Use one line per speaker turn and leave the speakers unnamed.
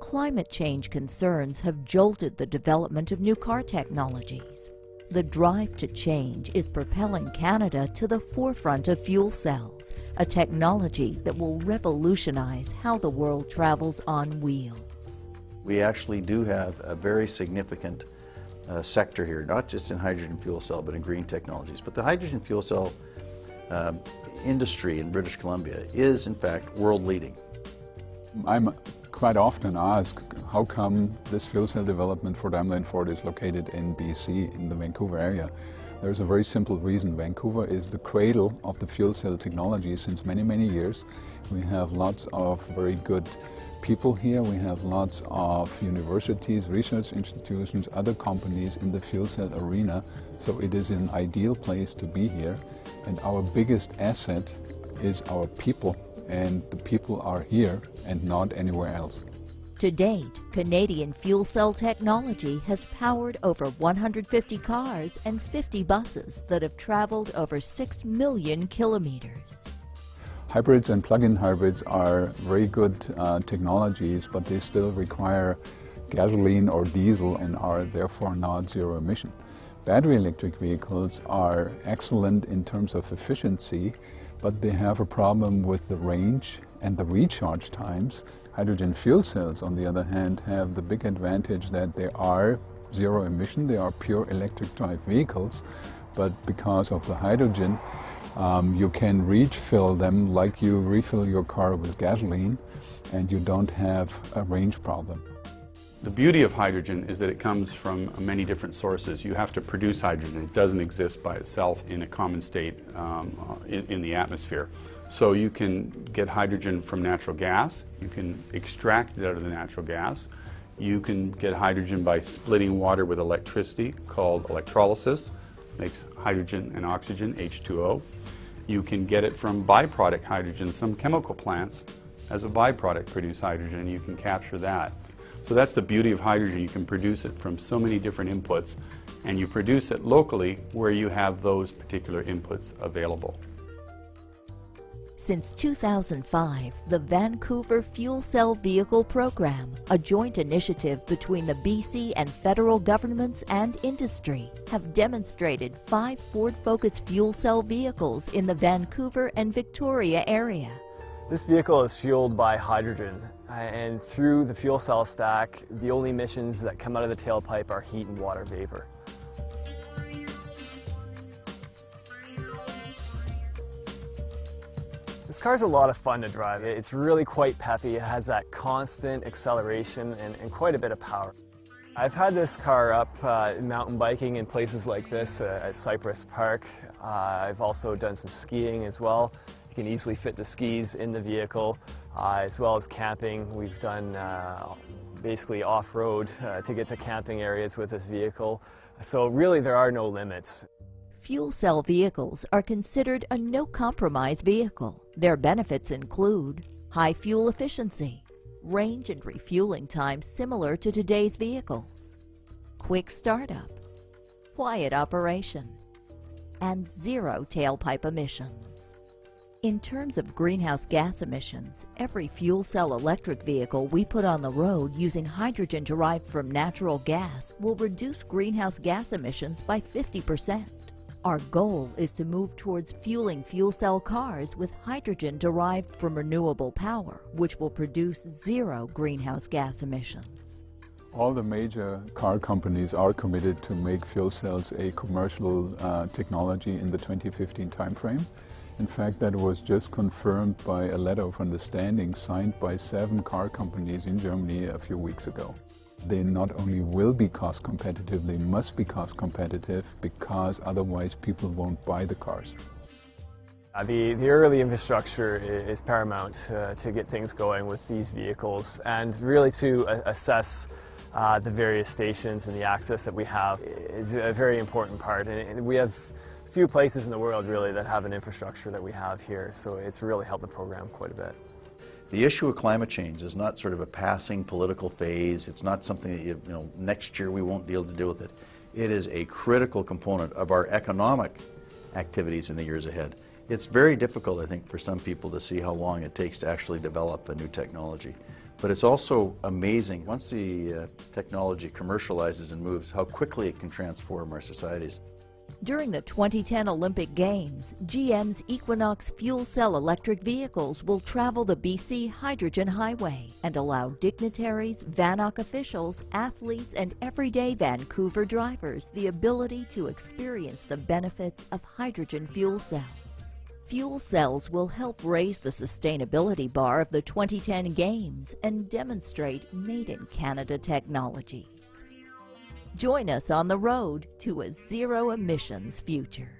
climate change concerns have jolted the development of new car technologies. The drive to change is propelling Canada to the forefront of fuel cells, a technology that will revolutionize how the world travels on wheels.
We actually do have a very significant sector here, not just in hydrogen fuel cell, but in green technologies. But the hydrogen fuel cell industry in British Columbia is, in fact, world leading.
I'm quite often asked how come this fuel cell development for Daimler and Ford is located in BC, in the Vancouver area. There's a very simple reason. Vancouver is the cradle of the fuel cell technology since many, many years. We have lots of very good people here. We have lots of universities, research institutions, other companies in the fuel cell arena. So it is an ideal place to be here. And our biggest asset is our people. And the people are here and not anywhere else.
To date, Canadian fuel cell technology has powered over 150 cars and 50 buses that have traveled over 6 million kilometers.
Hybrids and plug-in hybrids are very good technologies, but they still require gasoline or diesel and are therefore not zero emission. Battery electric vehicles are excellent in terms of efficiency, but they have a problem with the range and the recharge times. Hydrogen fuel cells, on the other hand, have the big advantage that they are zero emission, they are pure electric drive vehicles, but because of the hydrogen, you can refill them like you refill your car with gasoline, and you don't have a range problem.
The beauty of hydrogen is that it comes from many different sources. You have to produce hydrogen. It doesn't exist by itself in a common state in the atmosphere. So you can get hydrogen from natural gas. You can extract it out of the natural gas. You can get hydrogen by splitting water with electricity, called electrolysis. Makes hydrogen and oxygen, H2O. You can get it from byproduct hydrogen. Some chemical plants, as a byproduct, produce hydrogen, and you can capture that. So that's the beauty of hydrogen. You can produce it from so many different inputs, and you produce it locally where you have those particular inputs available.
Since 2005, the Vancouver Fuel Cell Vehicle Program, a joint initiative between the BC and federal governments and industry, have demonstrated 5 Ford Focus fuel cell vehicles in the Vancouver and Victoria area.
This vehicle is fueled by hydrogen, and through the fuel cell stack, the only emissions that come out of the tailpipe are heat and water vapor. This car is a lot of fun to drive. It's really quite peppy. It has that constant acceleration and quite a bit of power. I've had this car up mountain biking in places like this at Cypress Park. I've also done some skiing as well. You can easily fit the skis in the vehicle, as well as camping. We've done basically off-road to get to camping areas with this vehicle. So really there are no limits.
Fuel cell vehicles are considered a no-compromise vehicle. Their benefits include high fuel efficiency, range and refueling times similar to today's vehicles, quick startup, quiet operation, and zero tailpipe emissions. In terms of greenhouse gas emissions, every fuel cell electric vehicle we put on the road using hydrogen derived from natural gas will reduce greenhouse gas emissions by 50%. Our goal is to move towards fueling fuel cell cars with hydrogen derived from renewable power, which will produce zero greenhouse gas emissions.
All the major car companies are committed to make fuel cells a commercial technology in the 2015 timeframe. In fact, that was just confirmed by a letter of understanding signed by 7 car companies in Germany a few weeks ago. They not only will be cost competitive, they must be cost competitive because otherwise people won't buy the cars.
The early infrastructure is paramount to get things going with these vehicles, and really to assess the various stations and the access that we have is a very important part. And we have few places in the world really that have an infrastructure that we have here, so it's really helped the program quite a bit.
The issue of climate change is not sort of a passing political phase. It's not something that next year we won't be able to deal with it. It is a critical component of our economic activities in the years ahead. It's very difficult, I think, for some people to see how long it takes to actually develop a new technology. But it's also amazing, once the technology commercializes and moves, how quickly it can transform our societies.
During the 2010 Olympic Games, GM's Equinox fuel cell electric vehicles will travel the BC Hydrogen Highway and allow dignitaries, VANOC officials, athletes, and everyday Vancouver drivers the ability to experience the benefits of hydrogen fuel cells. Fuel cells will help raise the sustainability bar of the 2010 Games and demonstrate made-in-Canada technologies. Join us on the road to a zero-emissions future.